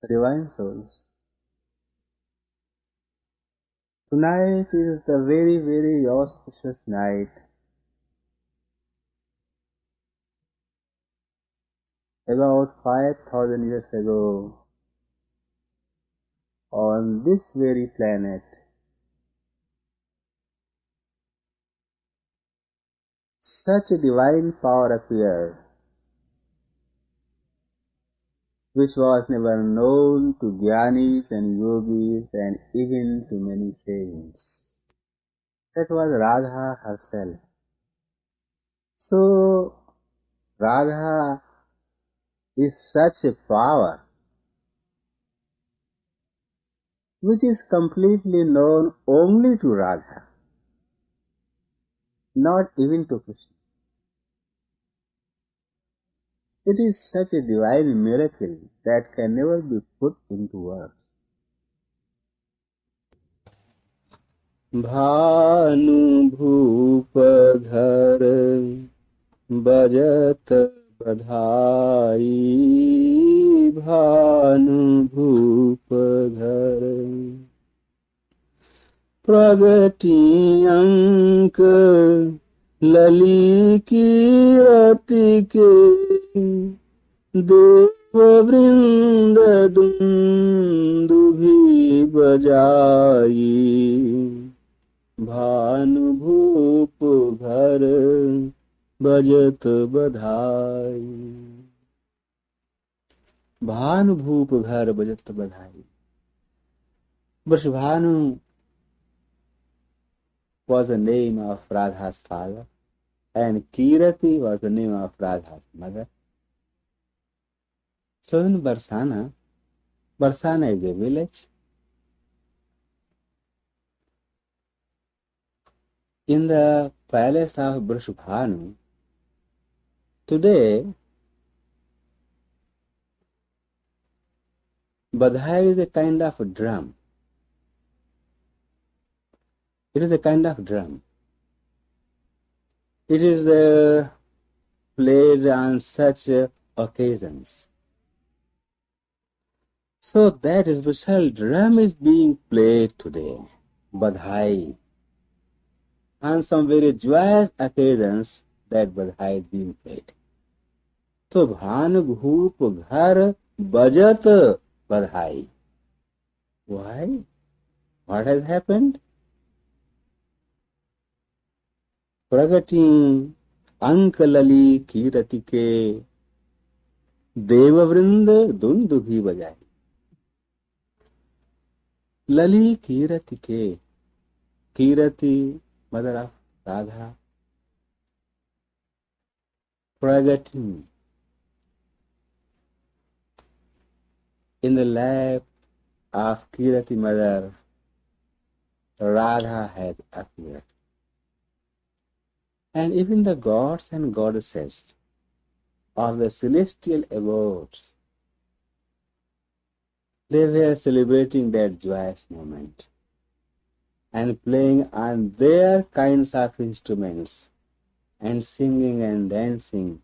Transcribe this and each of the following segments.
divine souls. Tonight is the very, very auspicious night. About 5,000 years ago, on this very planet, such a divine power appeared, which was never known to Gyanis and Yogis and even to many saints. That was Radha herself. So, Radha is such a power which is completely known only to Radha, not even to Krishna. It is such a divine miracle that can never be put into words. Bhanu भूप घर बजत बधाई, भानु भूप घर प्रगति अंक लली कीरति के, देव वृंद दुंदुभि बजाई, भानु भूप घर बजत बधाई। भानु भूप घर बजत बधाई। Vrishabhanu was the name of Radha's father, and Kirati was the name of Radha's mother. So in Barsana is a village. In the palace of Vrishabhanu, today, Badhai is a kind of a drum. It is a kind of drum. It is played on such occasions. So that special drum is being played today, Badhai. On some very joyous occasions, that Badhai is being played. So Bhanu Bhoop Ghar Bajat Badhai. Why? What has happened? प्रगति अंक लली कीरति के, देववृंद दुंदुभि बजाई। लली कीरति के, कीरति mother of Radha, Pragati in the lap of Kirati mother, Radha has appeared. And even the gods and goddesses of the celestial abodes, they were celebrating that joyous moment and playing on their kinds of instruments and singing and dancing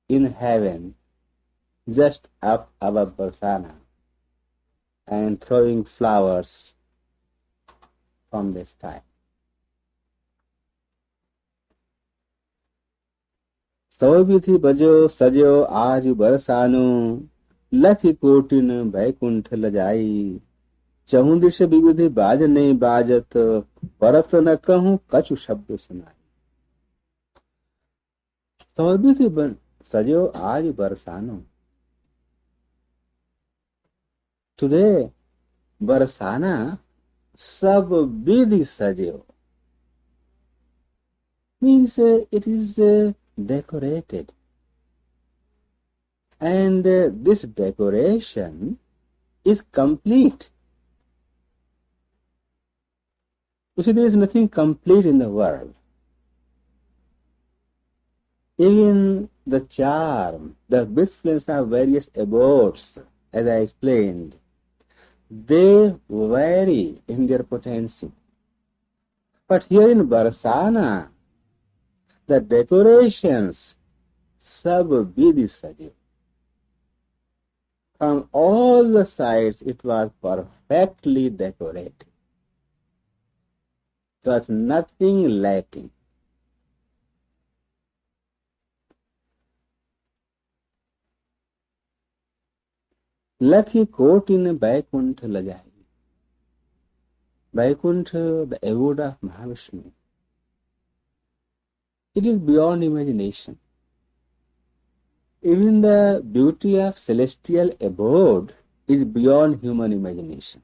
in heaven just up above Barsana and throwing flowers from the sky. सौविधि बजो सजो आज बरसानो, लखि cotton Baikunth लजाई। चहुं दिश विविधि बाज नहीं बाजत, परत न कहूं कछु शब्द सुनाई। सौविधि सजो आज बरसानो। टुडे बरसाना सब विधि सजो means it is decorated, and this decoration is complete. You see, there is nothing complete in the world. Even the charm, the displays of various abodes, as I explained, they vary in their potency. But here in Barsana, the decorations sab vidhi saje. From all the sides it was perfectly decorated. There was nothing lacking. Lucky court in Vaikuntha Lajai. Vaikuntha, the abode of Mahavishnu. It is beyond imagination. Even the beauty of celestial abode is beyond human imagination.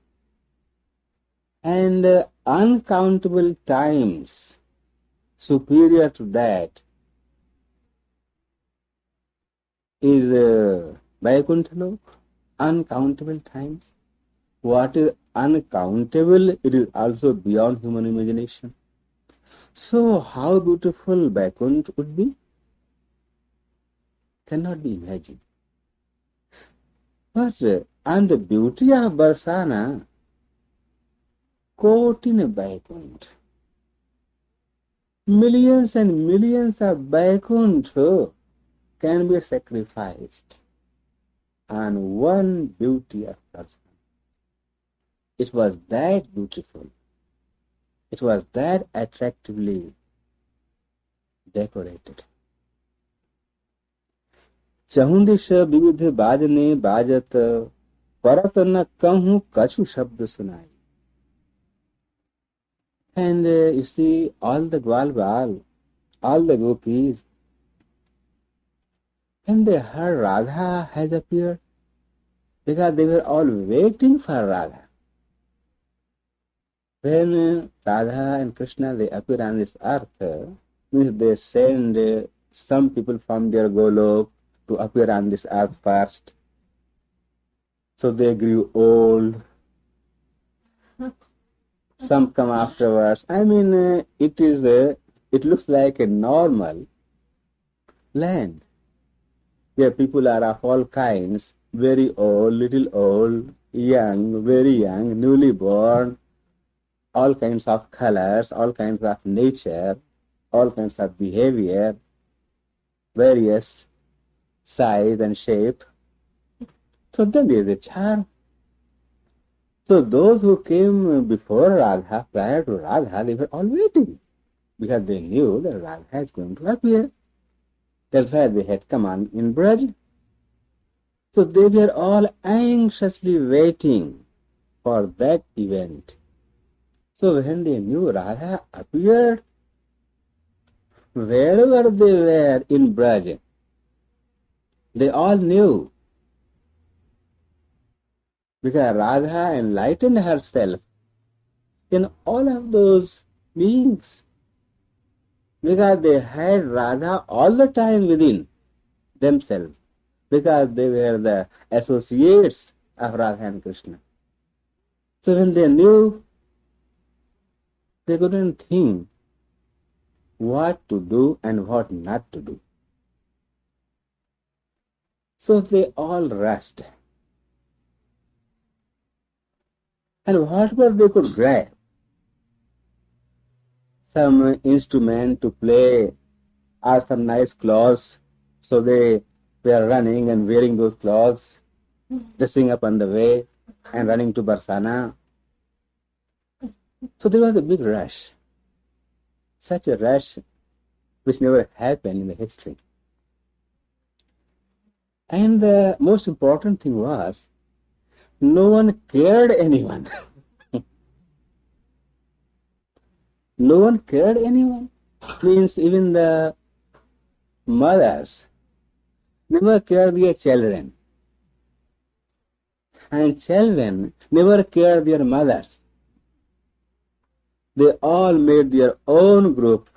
And uncountable times superior to that is Vaikuntha Lok. Uncountable times. What is uncountable, it is also beyond human imagination. So how beautiful Vaikuntha would be? Cannot be imagined. But and the beauty of Barsana, caught in a Vaikuntha. Millions and millions of Vaikuntha can be sacrificed on one beauty of Barsana. It was that beautiful. It was that attractively decorated. चहुंदिश विविध बाजने बाजत परत न कहूं कछु शब्द सुनाई. And you see all the Gwal, all the gopis, when they heard Radha has appeared, because they were all waiting for Radha. When Radha and Krishna they appear on this earth, means they send some people from their Golok to appear on this earth first. So they grew old. Some come afterwards. I mean, it looks like a normal land where people are of all kinds, very old, little old, young, very young, newly born, all kinds of colors, all kinds of nature, all kinds of behavior, various size and shape. So then there is a charm. So those who came before Radha, prior to Radha, they were all waiting because they knew that Radha is going to appear. That's why they had come on in Braj. So they were all anxiously waiting for that event. So when they knew Radha appeared, wherever they were in Braj, they all knew, because Radha enlightened herself in all of those beings, because they had Radha all the time within themselves, because they were the associates of Radha and Krishna. So when they knew, they couldn't think what to do and what not to do. So they all rushed. And whatever they could grab, some instrument to play or some nice clothes, so they were running and wearing those clothes, dressing up on the way and running to Barsana. So there was a big rush, such a rush which never happened in the history. And the most important thing was, no one cared anyone. No one cared anyone. Means even the mothers never cared their children. And children never cared their mothers. They all made their own group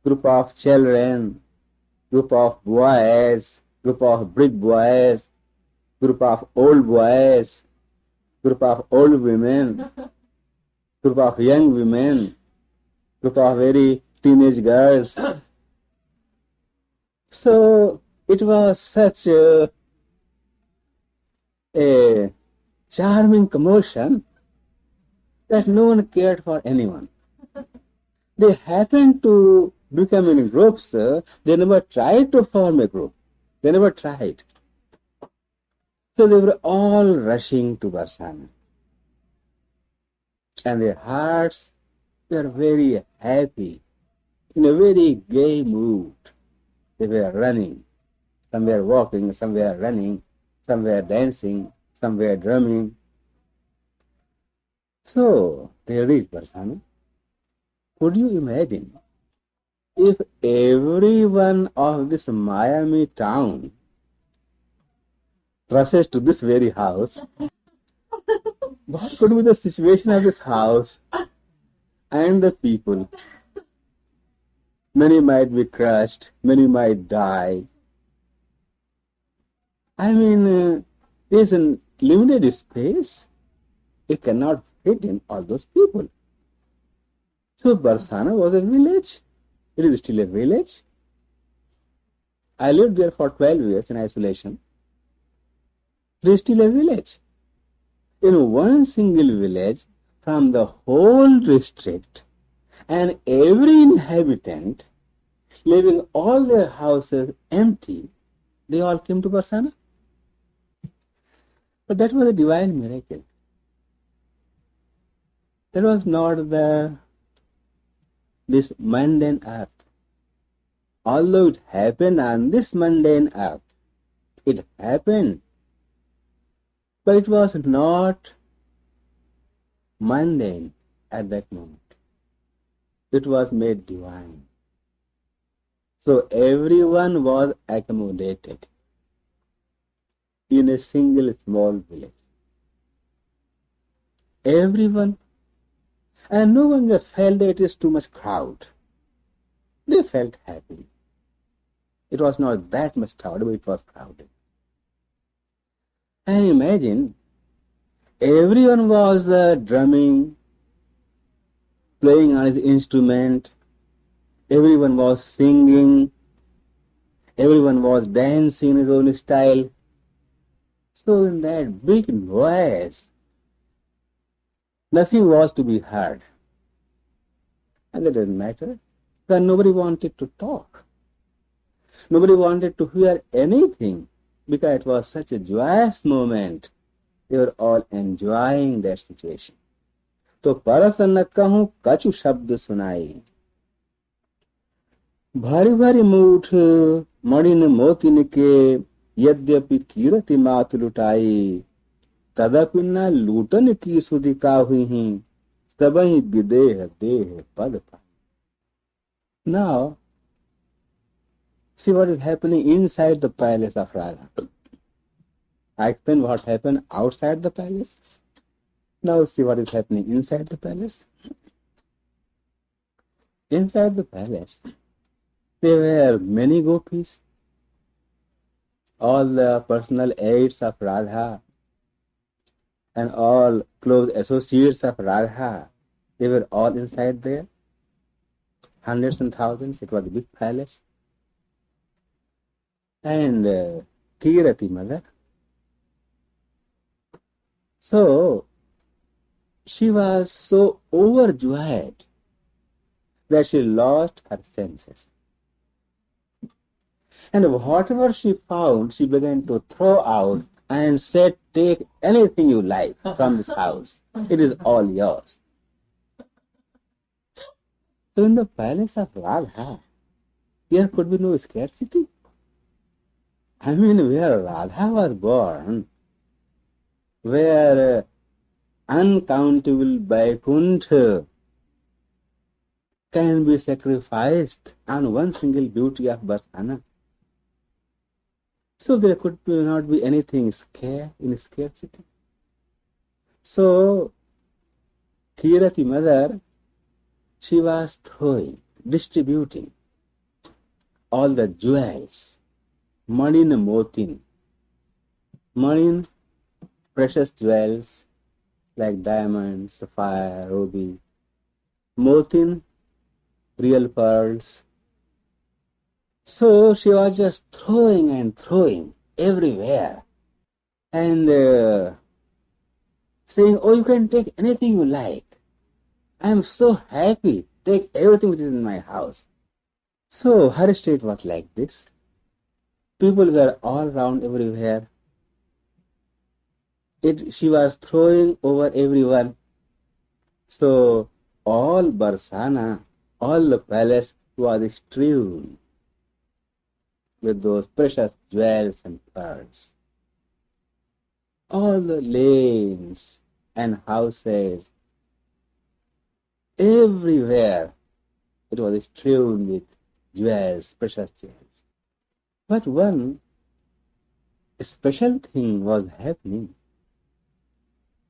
of children, group of boys, group of big boys, group of old boys, group of old women, group of young women, group of very teenage girls. So it was such a charming commotion that no one cared for anyone. They happened to become in groups. They never tried to form a group. They never tried. So they were all rushing to Barsana. And their hearts were very happy, in a very gay mood. They were running. Some were walking, some were running, some were dancing, some were drumming. So they reached Barsana. Could you imagine if everyone of this Miami town rushes to this very house? What could be the situation of this house and the people? Many might be crushed, many might die. I mean, there's a limited space. It cannot fit in all those people. So Barsana was a village. It is still a village. I lived there for 12 years in isolation. It is still a village. In one single village, from the whole district, and every inhabitant, leaving all their houses empty, they all came to Barsana. But that was a divine miracle. That was not this mundane earth. Although it happened on this mundane earth, it happened, but it was not mundane at that moment. It was made divine. So everyone was accommodated in a single small village. Everyone. And no one just felt that it is too much crowd. They felt happy. It was not that much crowded, but it was crowded. And imagine, everyone was drumming, playing on his instrument, everyone was singing, everyone was dancing in his own style. So in that big noise, nothing was to be heard. And that didn't matter, because nobody wanted to talk. Nobody wanted to hear anything, because it was such a joyous moment. They were all enjoying that situation. तो परस न कहूं कछु शब्द सुनाई, भारी भारी मूठ मणिन मोतिन के, यद्यपि कीरति मात लुटाई, तदपि न लूटन की सुधिका हुई ही, सबहि विदेह देह पद पाई. Now, see what is happening inside the palace of Radha. I explained what happened outside the palace. Now see what is happening inside the palace. Inside the palace, there were many gopis, all the personal aides of Radha, and all close associates of Radha. They were all inside there. Hundreds and thousands. It was a big palace. And Kirati mother. So she was so overjoyed that she lost her senses. And whatever she found, she began to throw out and said, take anything you like from this house. It is all yours. So in the palace of Radha, there could be no scarcity. I mean, where Radha was born, where uncountable Vaikuntha can be sacrificed on one single beauty of Barsana. So there could not be anything in scarcity. So Kirati mother, she was distributing all the jewels, manin motin. Manin, precious jewels like diamonds, sapphire, ruby. Motin, real pearls. So she was just throwing and throwing everywhere and saying, oh, you can take anything you like. I am so happy. Take everything which is in my house. So her state was like this. People were all around everywhere. She was throwing over everyone. So all Barsana, all the palace was strewn with those precious jewels and pearls. All the lanes and houses, everywhere it was strewn with jewels, precious jewels. But one special thing was happening.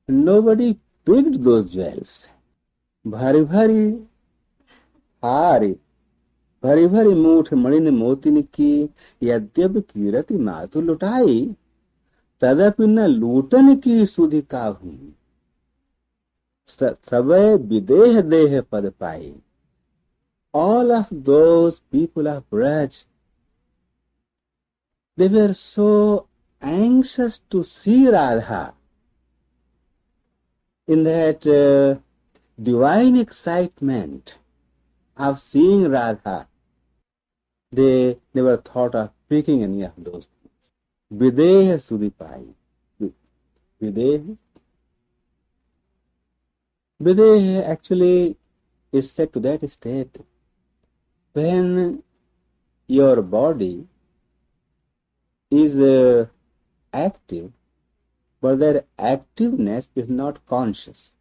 Nobody picked those jewels. भारी भारी हारी भरी भरी मूठ मणिन मोतिन की यद्यपि कीरति मातु लुटाई तदपि न लूटन की सुधि काहू सबय विदेह देह पद पाई. All of those people of Braj, they were so anxious to see Radha in that divine excitement of seeing Radha. They never thought of picking any of those things. Videha Sudipai. Videha actually is said to that state when your body is active, but that activeness is not conscious.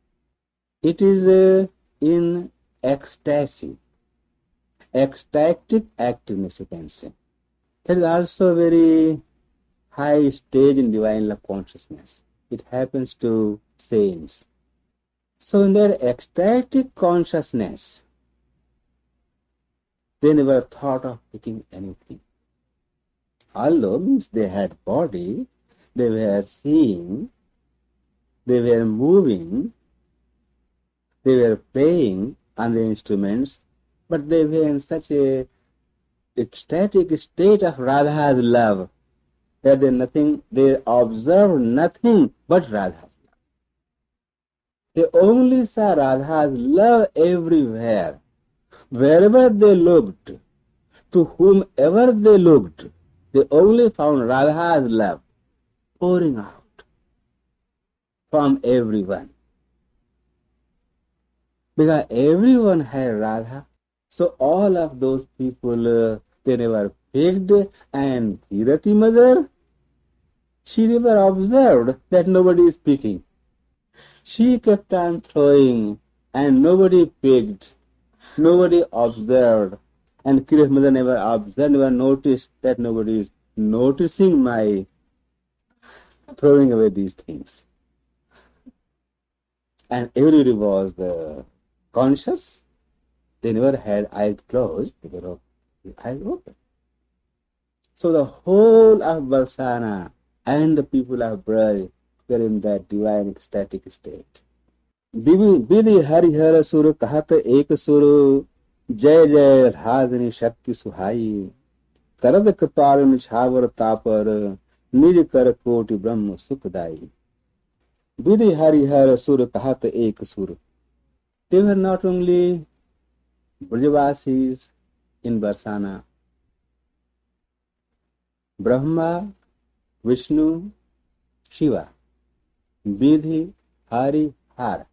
It is in ecstasy, ecstatic activeness, you can say. That is also a very high stage in divine love consciousness. It happens to saints. So in their ecstatic consciousness, they never thought of picking anything. Although means they had body, they were seeing, they were moving, they were playing on the instruments, but they were in such a ecstatic state of Radha's love that they observed nothing but Radha's love. They only saw Radha's love everywhere. Wherever they looked, to whomever they looked, they only found Radha's love pouring out from everyone. Because everyone had Radha, so all of those people, they never picked, and Kirati mother, she never observed that nobody is picking. She kept on throwing, and nobody picked, nobody observed, and Kirati mother never observed, never noticed that nobody is noticing my throwing away these things. And everybody was conscious. They never had eyes closed, they were eyes open. So the whole of Barsana and the people of Braj were in that divine ecstatic state. Bidi Harihara Sur Kahat Ek Sur Jai Jai Radhani Shakti Suhai Karad Kapar Nishhavar Tapar Nij Kar Koti Brahma Sukhdai. Bidi Harihara Sur Kahat Ek Sur. They were not only Brajavasis in Barsana. Brahma, Vishnu, Shiva, Vidhi, Hari, Har.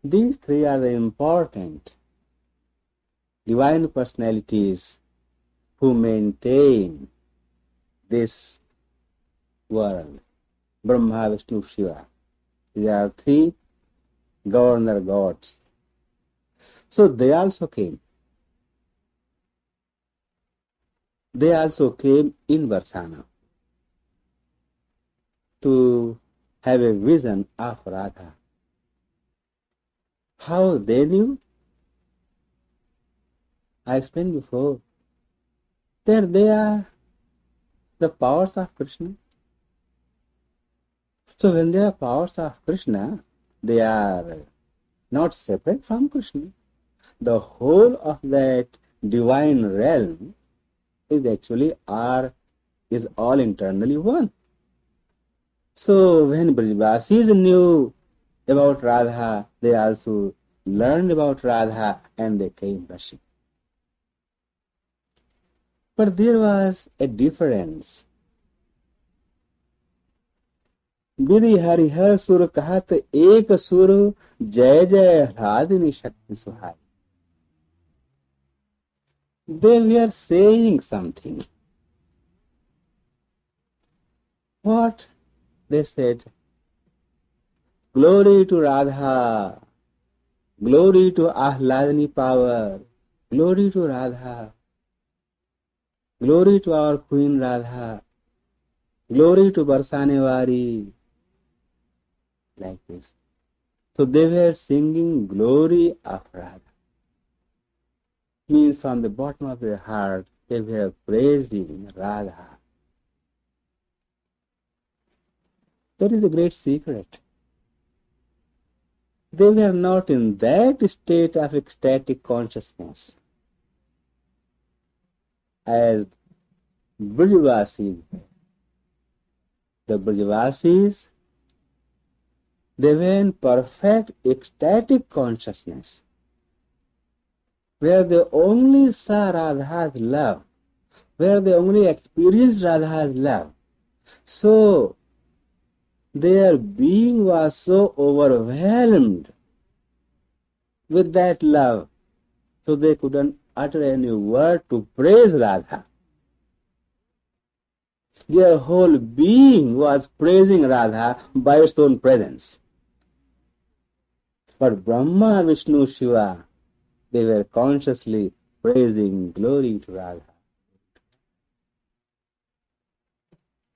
These three are the important divine personalities who maintain this world. Brahma, Vishnu, Shiva. These are three governor gods. So they also came. They also came in Barsana to have a vision of Radha. How they knew? I explained before that they are the powers of Krishna. So when they are powers of Krishna, they are not separate from Krishna. The whole of that divine realm is actually is all internally one. So when Brajavasis knew about Radha, they also learned about Radha and they came rushing. But there was a difference. विधि हरिहर सुर कहत एक सुर, जय जय ह्लादिनी शक्ति सुहाई. They were saying something. What? They said, glory to Radha, glory to Ahladani power, glory to Radha, glory to our Queen Radha, glory to Barsanevari, like this. So they were singing glory of Radha. Means from the bottom of their heart, they were praising Radha. That is a great secret. They were not in that state of ecstatic consciousness as Brajavasis. The Brajavasis, they were in perfect ecstatic consciousness, where they only saw Radha's love, where they only experienced Radha's love. So, their being was so overwhelmed with that love, so they couldn't utter any word to praise Radha. Their whole being was praising Radha by its own presence. But Brahma, Vishnu, Shiva, they were consciously praising glory to Radha.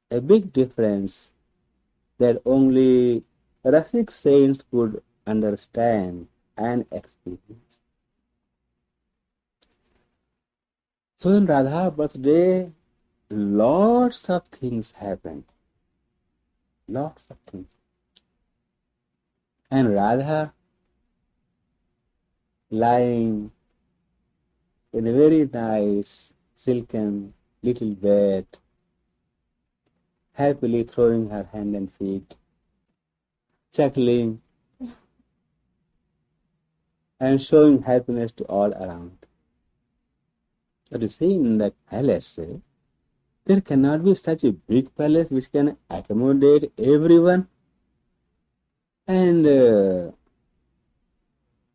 A big difference that only Rasik saints could understand and experience. So in Radha's birthday, lots of things happened. Lots of things. And Radha lying in a very nice silken little bed, happily throwing her hand and feet, chuckling and showing happiness to all around. But you see, in that palace, there cannot be such a big palace which can accommodate everyone, and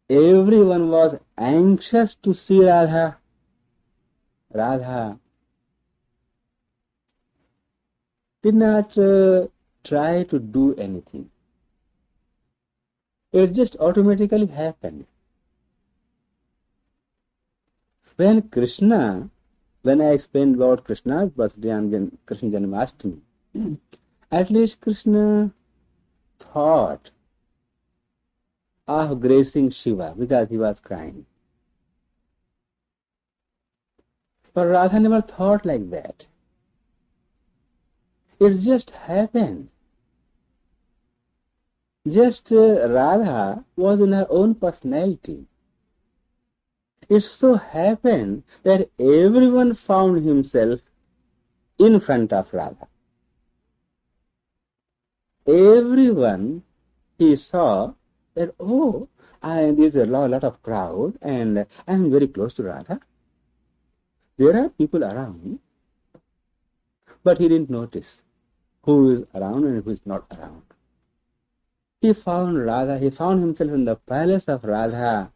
everyone was anxious to see Radha. Radha did not try to do anything. It just automatically happened. When I explained about Krishna's birthday on Krishna Janmashtami, at least Krishna thought of gracing Shiva because he was crying. But Radha never thought like that. It just happened. Just Radha was in her own personality. It so happened that everyone found himself in front of Radha. Everyone, he saw that, oh, there's a lot of crowd and I am very close to Radha. There are people around, but he didn't notice who is around and who is not around. He found Radha, he found himself in the palace of Radha,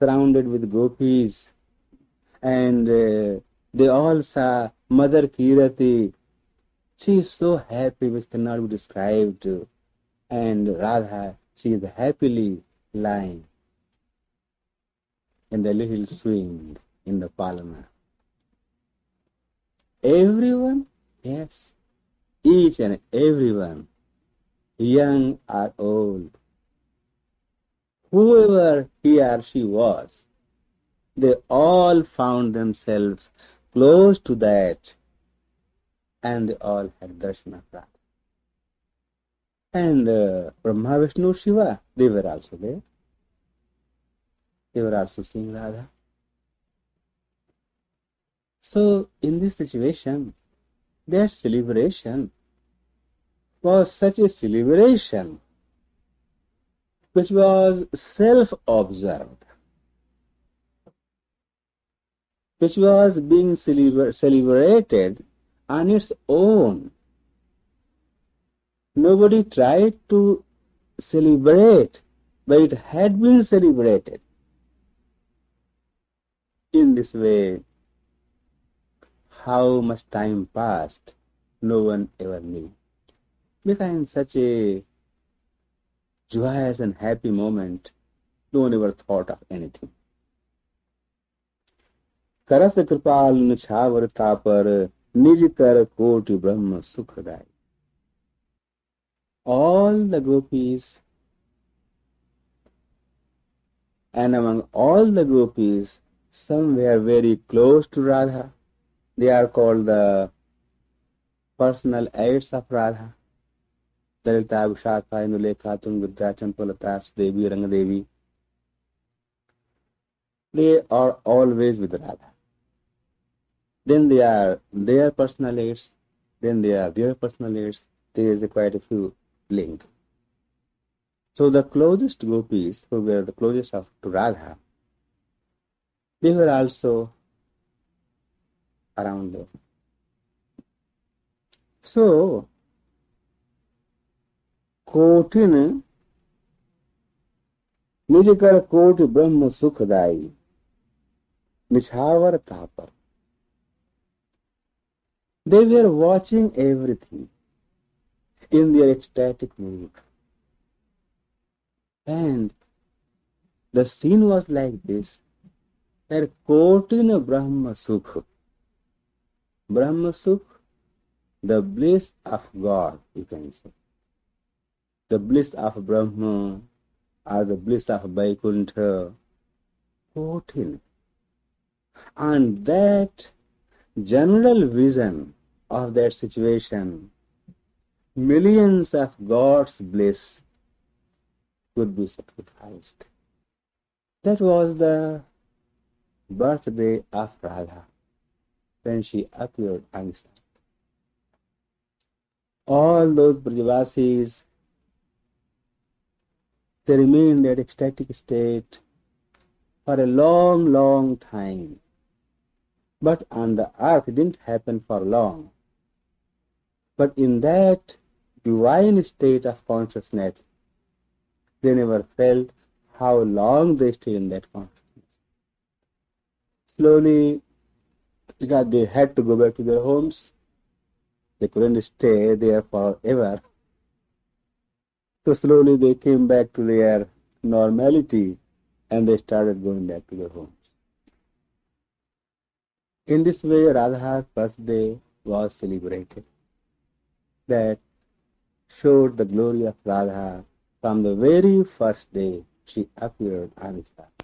surrounded with gopis, and they all saw Mother Kirati. She is so happy which cannot be described, and Radha, she is happily lying in the little swing in the parlor. Everyone, yes, each and everyone, young or old, whoever he or she was, they all found themselves close to that, and they all had darshan of Radha. And Brahma, Vishnu, Shiva, they were also there. They were also seeing Radha. So in this situation, their celebration was such a celebration which was self-observed, which was being celebrated on its own. Nobody tried to celebrate, but it had been celebrated. In this way, how much time passed, no one ever knew. Because in such a joyous and happy moment, no one ever thought of anything. करस कृपाल निछावर तापर निज कर कोटि ब्रह्म सुखदाई. All the gopis, and among all the gopis, some were very close to Radha. They are called the personal aides of Radha. Dalita, Vishaka, Inulekha, Tungudra, Champalata, Devi, Rangadevi. They are always with Radha. Then they are their personal aides. Then they are their personal aides. There is quite a few links. So the closest gopis, who were the closest to Radha, they were also around there. So, cotton निज कर कोटि ब्रह्म सुखदाई निछावर तापर. They were watching everything in their ecstatic mood. And the scene was like this, that Kotin Brahma Sukh. Brahma Sukh, the bliss of God, you can say. The bliss of Brahma or the bliss of Vaikuntha, Kotin. And that general vision of that situation, millions of God's bliss could be sacrificed. That was the birthday of Radha when she appeared on the side. All those Brajavasis, they remained in that ecstatic state for a long, long time. But on the earth it didn't happen for long. But in that divine state of consciousness, they never felt how long they stayed in that consciousness. Slowly, because they had to go back to their homes, they couldn't stay there forever. So slowly they came back to their normality and they started going back to their homes. In this way, Radha's birthday was celebrated. That showed the glory of Radha from the very first day she appeared on the earth.